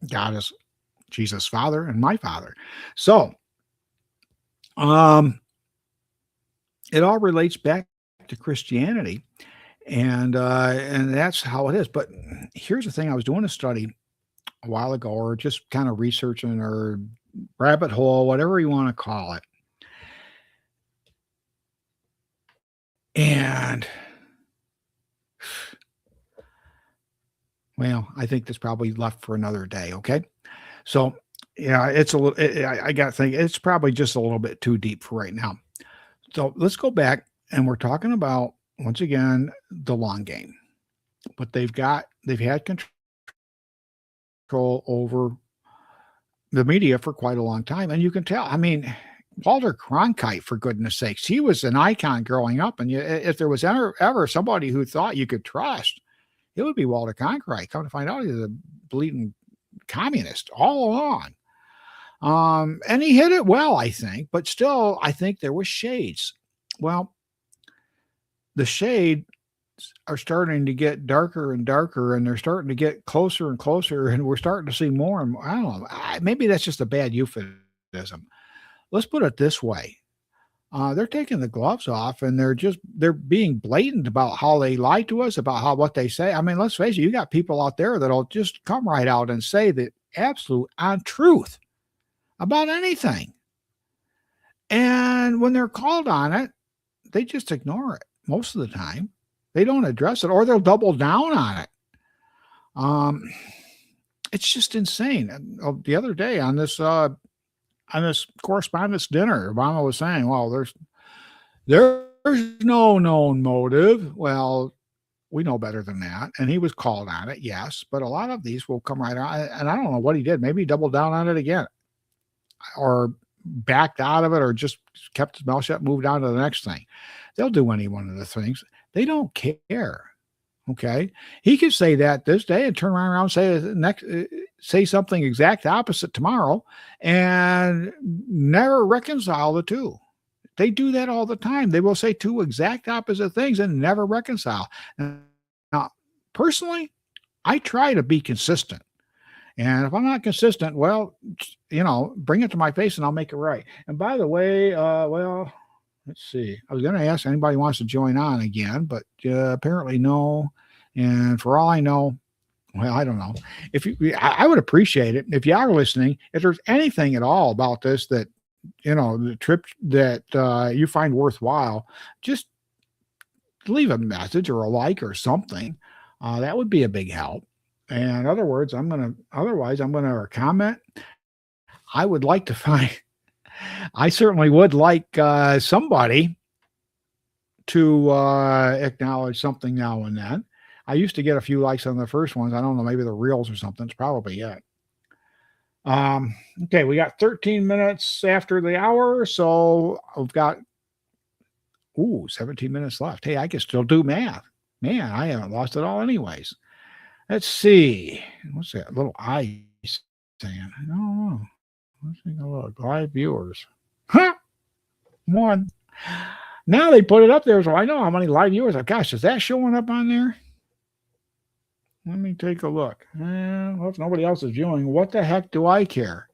God is Jesus' Father and my Father. So, it all relates back to Christianity. And that's how it is. But here's the thing: I was doing a study a while ago, or just kind of researching, or rabbit hole, whatever you want to call it. And well, I think that's probably left for another day. Okay. So, yeah, it's a little, I got to think it's probably just a little bit too deep for right now. So let's go back and we're talking about, once again, the long game. But they've had control over the media for quite a long time. And you can tell, I mean, Walter Cronkite, for goodness sakes, he was an icon growing up. And if there was ever somebody who thought you could trust, it would be Walter Cronkite. Come to find out, he's a bleeding communist all along. And he hit it well, I think, but still, I think there was shades. Well, the shade are starting to get darker and darker, and they're starting to get closer and closer, and we're starting to see more and more. I don't know. Maybe that's just a bad euphemism. Let's put it this way. They're taking the gloves off and they're being blatant about how they lie to us, about how what they say. I mean, let's face it, you got people out there that'll just come right out and say the absolute untruth about anything. And when they're called on it, they just ignore it most of the time. They don't address it or they'll double down on it. Um, it's just insane. And, the other day on this correspondence dinner, Obama was saying, "Well, there's no known motive." Well, we know better than that, and he was called on it, yes, but a lot of these will come right on, and I don't know what he did. Maybe he doubled down on it again, or backed out of it, or just kept his mouth shut, moved on to the next thing. They'll do any one of the things. They don't care. Okay, he could say that this day and turn around and say something exact opposite tomorrow, and never reconcile the two. They do that all the time. They will say two exact opposite things and never reconcile. Now, personally, I try to be consistent. And if I'm not consistent, well, bring it to my face and I'll make it right. And by the way, well, let's see. I was going to ask anybody wants to join on again, but apparently no. And for all I know, well, I don't know. I would appreciate it if you are listening. If there's anything at all about this that the trip that you find worthwhile, just leave a message or a like or something. That would be a big help. And otherwise, I'm gonna or comment. I would like to find. I certainly would like somebody to acknowledge something now and then. I used to get a few likes on the first ones. I don't know, maybe the reels or something. It's probably it. Okay, we got 13 minutes after the hour, so I've got 17 minutes left. Hey, I can still do math. Man, I haven't lost it all anyways. Let's see. What's that little I saying? I don't know. Let's take a look. Live viewers. Huh? One. Now they put it up there, so I know how many live viewers. Gosh, is that showing up on there? Let me take a look. Well, if nobody else is viewing, what the heck do I care?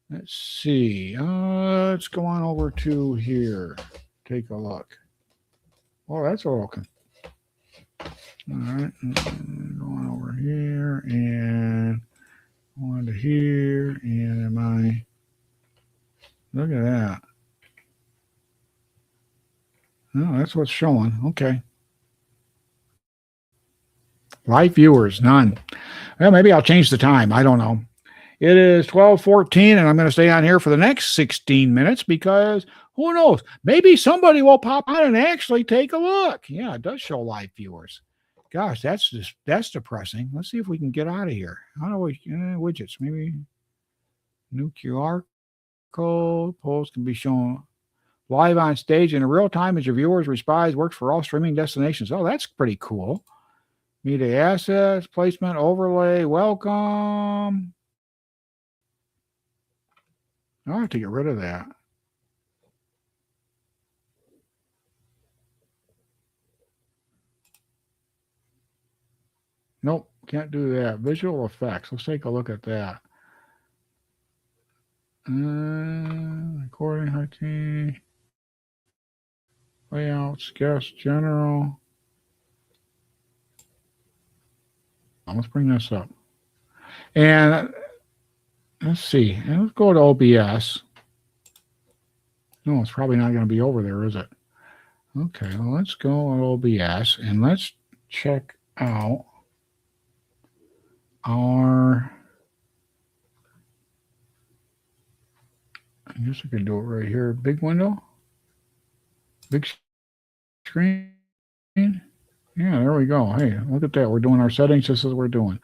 Let's see. Let's go on over to here. Take a look. Oh, that's a little. All right. Going over here and on to here. And am I. Look at that. Oh, that's what's showing. Okay. Live viewers, none. Well, maybe I'll change the time. I don't know. It is 12:14, and I'm going to stay on here for the next 16 minutes because who knows? Maybe somebody will pop on and actually take a look. Yeah, it does show live viewers. Gosh, that's depressing. Let's see if we can get out of here. How do we widgets? Maybe new QR code. Polls can be shown live on stage in real time as your viewers respond. Works for all streaming destinations. Oh, that's pretty cool. Media assets, placement, overlay, welcome. I'll have to get rid of that. Nope, can't do that. Visual effects. Let's take a look at that. Recording, IT, layouts, guest, general. Let's bring this up. And let's see. And let's go to OBS. No, it's probably not going to be over there, is it? Okay, well, let's go on OBS and let's check out our. I guess I can do it right here. Big window, big screen. Yeah, there we go. Hey, look at that. We're doing our settings. This is what we're doing.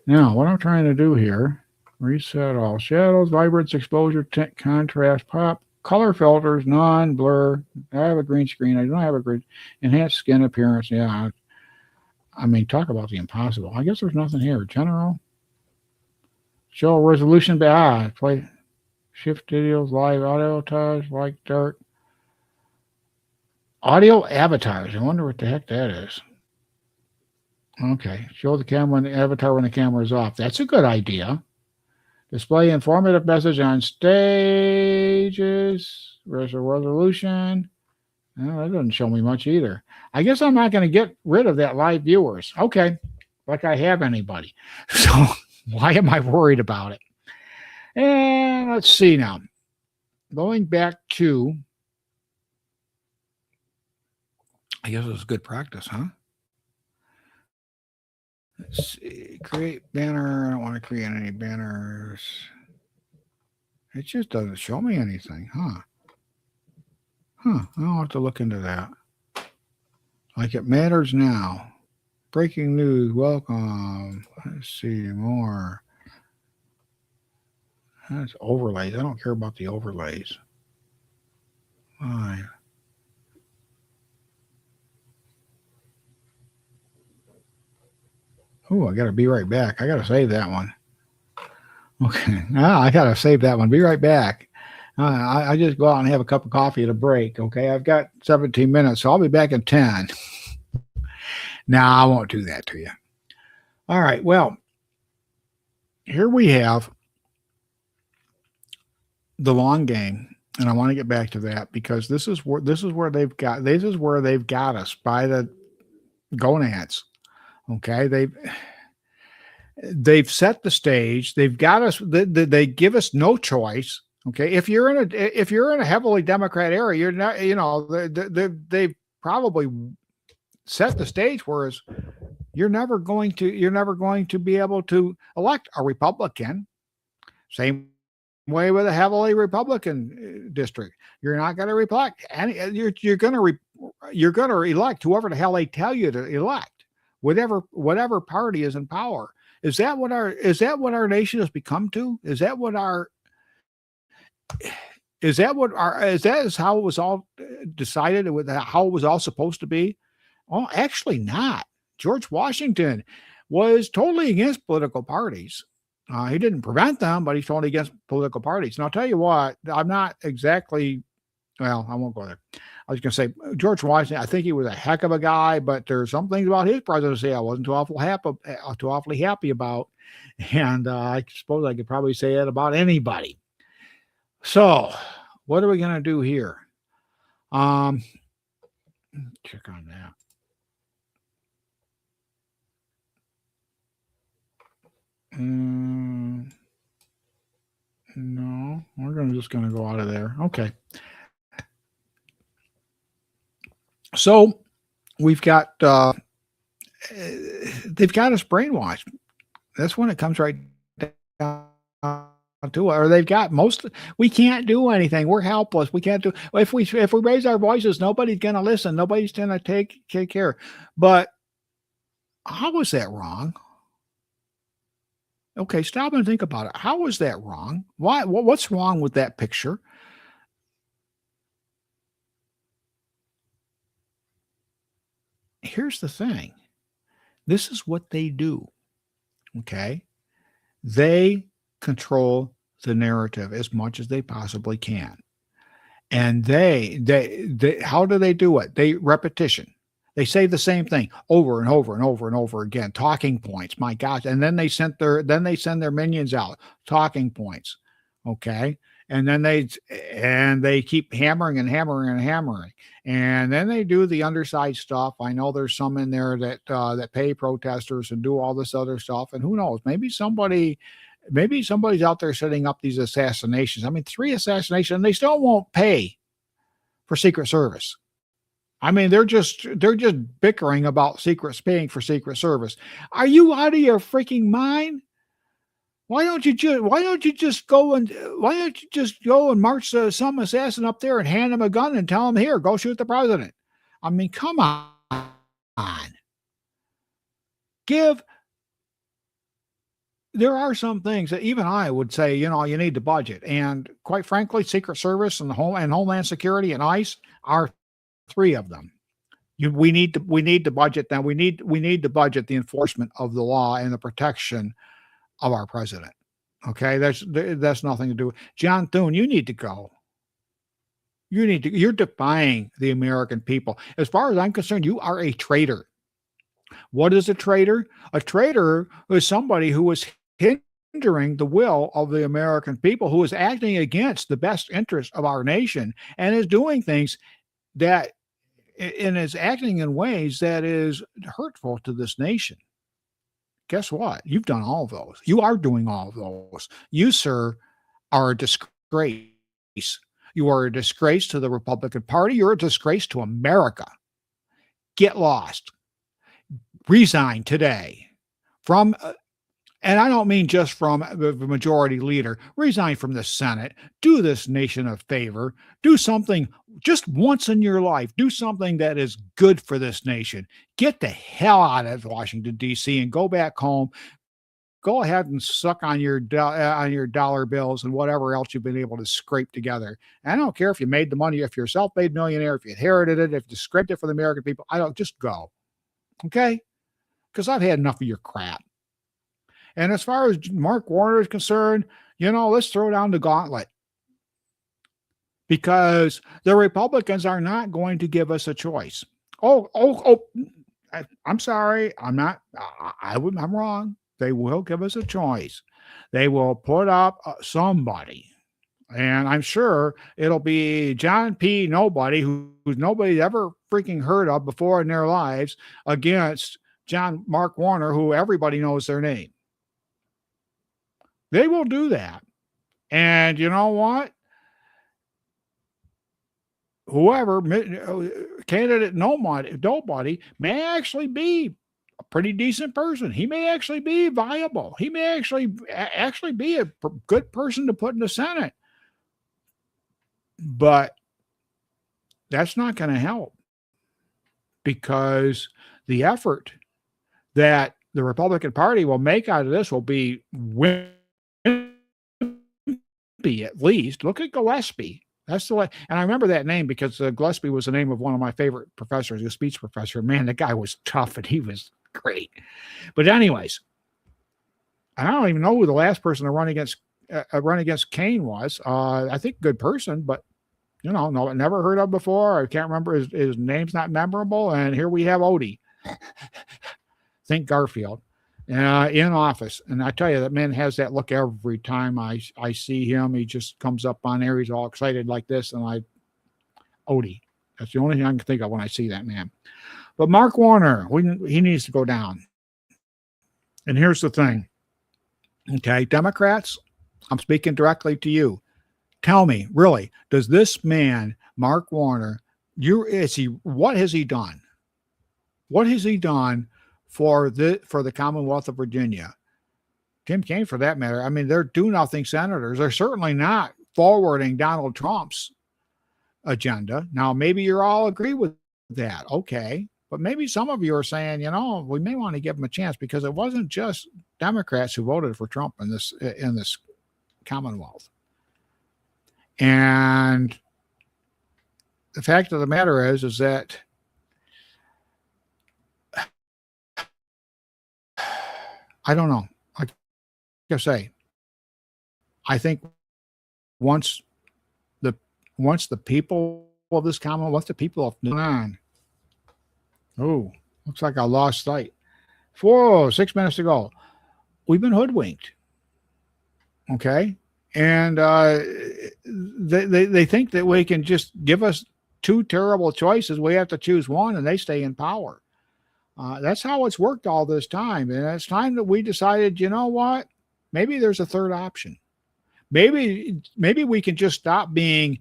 Now, what I'm trying to do here, reset all shadows, vibrance, exposure, tint, contrast, pop, color filters, none, blur. I have a green screen. I don't have a green. Enhanced skin appearance. Yeah, I mean, talk about the impossible. I guess there's nothing here. General, show resolution. Play shift videos, live audio touch, like dark. Audio avatars. I wonder what the heck that is. Okay. Show the camera when the avatar when the camera is off. That's a good idea. Display informative message on stages. Resolution. Well, that doesn't show me much either. I guess I'm not going to get rid of that live viewers. Okay. Like I have anybody. So why am I worried about it? And let's see now. Going back to, I guess it was good practice, huh? Let's see. Create banner. I don't want to create any banners. It just doesn't show me anything, huh? I'll have to look into that. Like it matters now. Breaking news. Welcome. Let's see more. That's overlays. I don't care about the overlays. Fine. Oh, I got to be right back. I got to save that one. Okay. I got to save that one. Be right back. I just go out and have a cup of coffee at a break. Okay. I've got 17 minutes, so I'll be back in 10. Now, I won't do that to you. All right. Well, here we have the long game, and I want to get back to that because this is where they've got us by the gonads. Okay, they've set the stage. They've got us. They give us no choice. Okay, if you're in a heavily Democrat area, you're not. They probably set the stage. Whereas you're never going to be able to elect a Republican. Same way with a heavily Republican district. You're not going to elect any. You're going to elect whoever the hell they tell you to elect. Whatever party is in power. Is that what our nation has become to? Is that how it was all decided, how it was all supposed to be? Oh, actually not. George Washington was totally against political parties. He didn't prevent them, but he's totally against political parties. And I'll tell you what, I'm not exactly, well, I won't go there. I was going to say George Washington. I think he was a heck of a guy, but there's some things about his presidency I wasn't too awfully happy about, and I suppose I could probably say that about anybody. So, what are we going to do here? Check on that. No, we're just going to go out of there. Okay. So we've got they've got us brainwashed. That's when it comes right down to it. Or they've got we can't do anything. We're helpless. We can't do if we raise our voices, nobody's going to listen. Nobody's going to take care. But how is that wrong? Okay, stop and think about it. How is that wrong? Why? What's wrong with that picture? Here's the thing. This is what they do. Okay. They control the narrative as much as they possibly can. And they how do they do it? They repetition. They say the same thing over and over and over and over again. Talking points. My gosh. And then they send their minions out. Talking points. Okay. And then they keep hammering and hammering and hammering. And then they do the underside stuff. I know there's some in there that pay protesters and do all this other stuff. And who knows? Maybe somebody's out there setting up these assassinations. I mean, 3 assassinations, and they still won't pay for Secret Service. I mean, they're just bickering about secret paying for Secret Service. Are you out of your freaking mind? Why don't you just go and march some assassin up there and hand him a gun and tell him, here, go shoot the president? I mean, come on. Give There are some things that even I would say, you need to budget. And quite frankly, Secret Service and the Homeland Security and ICE are three of them. We need to budget them. We need to budget the enforcement of the law and the protection of our president. Okay, that's nothing to do. John Thune, you need to go. You're defying the American people. As far as I'm concerned, you are a traitor. What is a traitor? A traitor is somebody who is hindering the will of the American people, who is acting against the best interest of our nation, and is doing things that and is acting in ways that is hurtful to this nation. Guess what? You've done all of those. You are doing all of those. You, sir, are a disgrace. You are a disgrace to the Republican Party. You're a disgrace to America. Get lost. Resign today from, and I don't mean just from the majority leader, resign from the Senate. Do this nation a favor. Do something just once in your life. Do something that is good for this nation. Get the hell out of Washington, D.C. and go back home. Go ahead and suck on your dollar bills and whatever else you've been able to scrape together. And I don't care if you made the money, if you're a self-made millionaire, if you inherited it, if you scraped it for the American people. Just go. Okay? Because I've had enough of your crap. And as far as Mark Warner is concerned, let's throw down the gauntlet. Because the Republicans are not going to give us a choice. I'm sorry. I'm wrong. They will give us a choice. They will put up somebody. And I'm sure it'll be John P. Nobody, who's nobody ever freaking heard of before in their lives, against Mark Warner, who everybody knows their name. They will do that. And you know what? Whoever, candidate nobody may actually be a pretty decent person. He may actually be viable. He may actually be a good person to put in the Senate. But that's not going to help, because the effort that the Republican Party will make out of this will be wimpy, at least. Look at Gillespie. That's the way. And I remember that name because Gillespie was the name of one of my favorite professors, a speech professor. Man, the guy was tough and he was great. But anyways, I don't even know who the last person to run against Kane was. I think good person, but no, never heard of before. I can't remember. His name's not memorable. And here we have Odie. Think Garfield. In office. And I tell you, that man has that look every time I see him. He just comes up on there. He's all excited like this. And Odie. That's the only thing I can think of when I see that man. But Mark Warner, he needs to go down. And here's the thing. Okay, Democrats, I'm speaking directly to you. Tell me, really, does this man, Mark Warner, what has he done? What has he done for the Commonwealth of Virginia? Tim Kaine, for that matter. I mean, they're do-nothing senators. They're certainly not forwarding Donald Trump's agenda. Now, maybe you all agree with that. Okay. But maybe some of you are saying, we may want to give them a chance, because it wasn't just Democrats who voted for Trump in this Commonwealth. And the fact of the matter is that I don't know. Like I say, I think once the people of this Commonwealth, the people of Nine. Oh, looks like I lost sight. 6 minutes ago. We've been hoodwinked. Okay. And they think that we can just give us two terrible choices. We have to choose one, and they stay in power. That's how it's worked all this time. And it's time that we decided, you know what? Maybe there's a third option. Maybe we can just stop being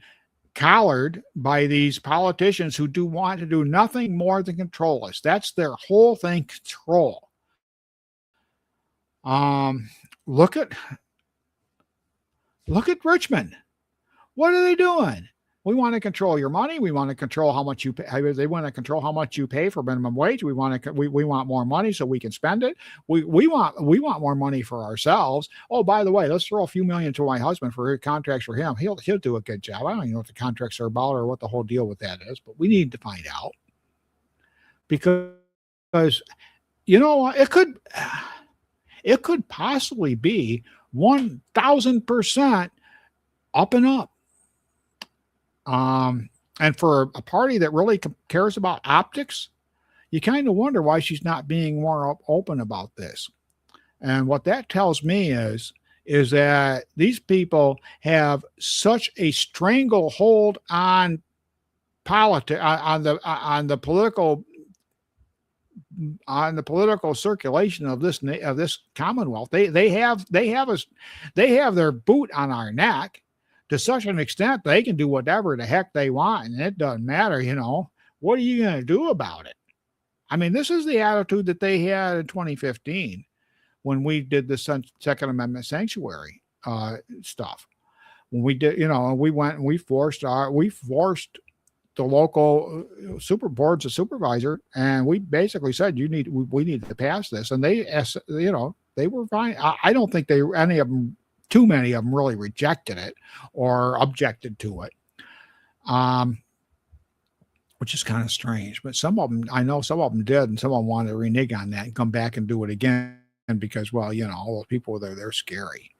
collared by these politicians who do want to do nothing more than control us. That's their whole thing, control. Look at Richmond. What are they doing? We want to control your money. We want to control how much you pay. They want to control how much you pay for minimum wage. We want more money so we can spend it. We want more money for ourselves. Oh, by the way, let's throw a few million to my husband for contracts for him. He'll do a good job. I don't even know what the contracts are about or what the whole deal with that is, but we need to find out because it could possibly be 1,000% up and up. And for a party that really cares about optics, you kind of wonder why she's not being more open about this. And what that tells me is that these people have such a stranglehold on on the political circulation of this Commonwealth. They have their boot on our neck to such an extent they can do whatever the heck they want, and it doesn't matter. What are you going to do about it? I mean, this is the attitude that they had in 2015 when we did the Second Amendment sanctuary stuff. When we did, we went and we forced the local super boards of supervisor, and we basically said we need to pass this, and they were fine. I don't think too many of them really rejected it or objected to it, which is kind of strange. But some of them did, and some of them wanted to renege on that and come back and do it again because, all those people they're scary.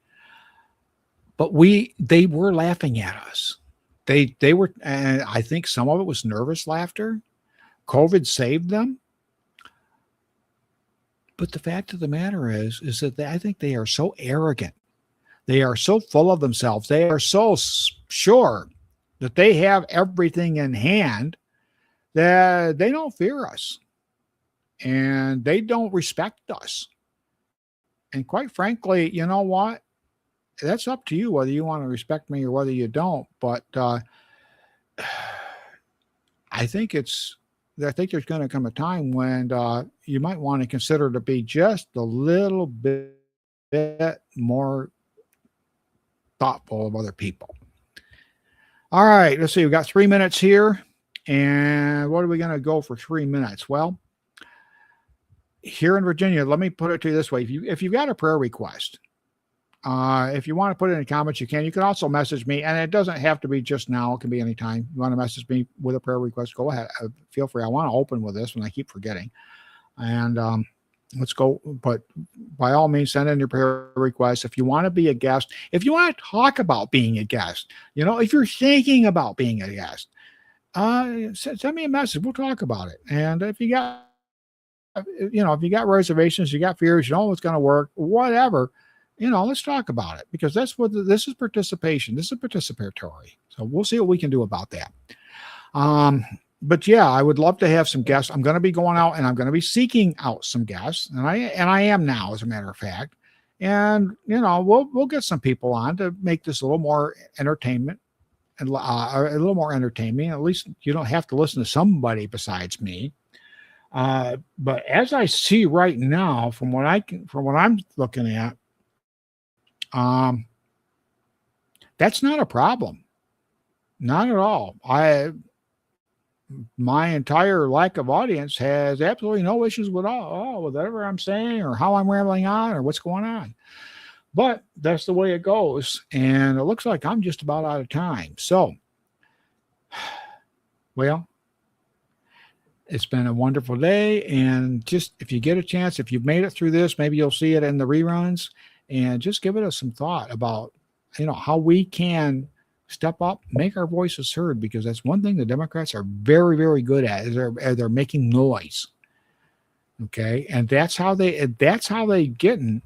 But they were laughing at us. They were, and I think some of it was nervous laughter. COVID saved them. But the fact of the matter is that I think they are so arrogant. They are so full of themselves. They are so sure that they have everything in hand that they don't fear us and they don't respect us. And quite frankly, you know what? That's up to you whether you want to respect me or whether you don't. But I think there's going to come a time when you might want to consider to be just a little bit more thoughtful of other people. All right, let's see. We've got 3 minutes here. And what are we going to go for 3 minutes? Well, here in Virginia, let me put it to you this way. If you've got a prayer request, if you want to put it in the comments, you can. You can also message me, and it doesn't have to be just now. It can be anytime. You want to message me with a prayer request, go ahead. Feel free. I want to open with this one. I keep forgetting. And let's go. But by all means, send in your prayer request. If you want to be a guest, if you want to talk about being a guest, if you're thinking about being a guest, send me a message. We'll talk about it. And if you got reservations, you got fears, you know what's going to work, whatever, let's talk about it, because that's what this is. Participation. This is participatory. So we'll see what we can do about that. But yeah, I would love to have some guests. I'm going to be going out and I'm going to be seeking out some guests, and I am now, as a matter of fact. And we'll get some people on to make this a little more entertainment and a little more entertaining. At least you don't have to listen to somebody besides me. But as I see right now, from what I'm looking at, that's not a problem. Not at all. My entire lack of audience has absolutely no issues with whatever I'm saying or how I'm rambling on or what's going on. But that's the way it goes. And it looks like I'm just about out of time. So, well, it's been a wonderful day. And just, if you get a chance, if you've made it through this, maybe you'll see it in the reruns, and just give it some thought about, how we can step up, make our voices heard, because that's one thing the Democrats are very, very good at, is they're making noise. Okay. And that's how they're getting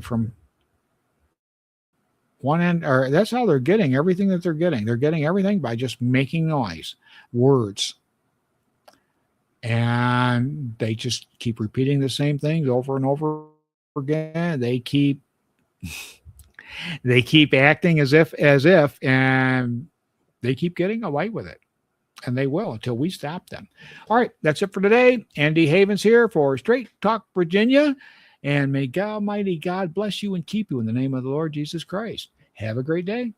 from one end, or that's how they're getting everything that they're getting. They're getting everything by just making noise, words. And they just keep repeating the same things over and over again. They keep acting as if, and they keep getting away with it. And they will until we stop them. All right, that's it for today. Andy Havens here for Straight Talk Virginia. And may God, Almighty God bless you and keep you in the name of the Lord Jesus Christ. Have a great day.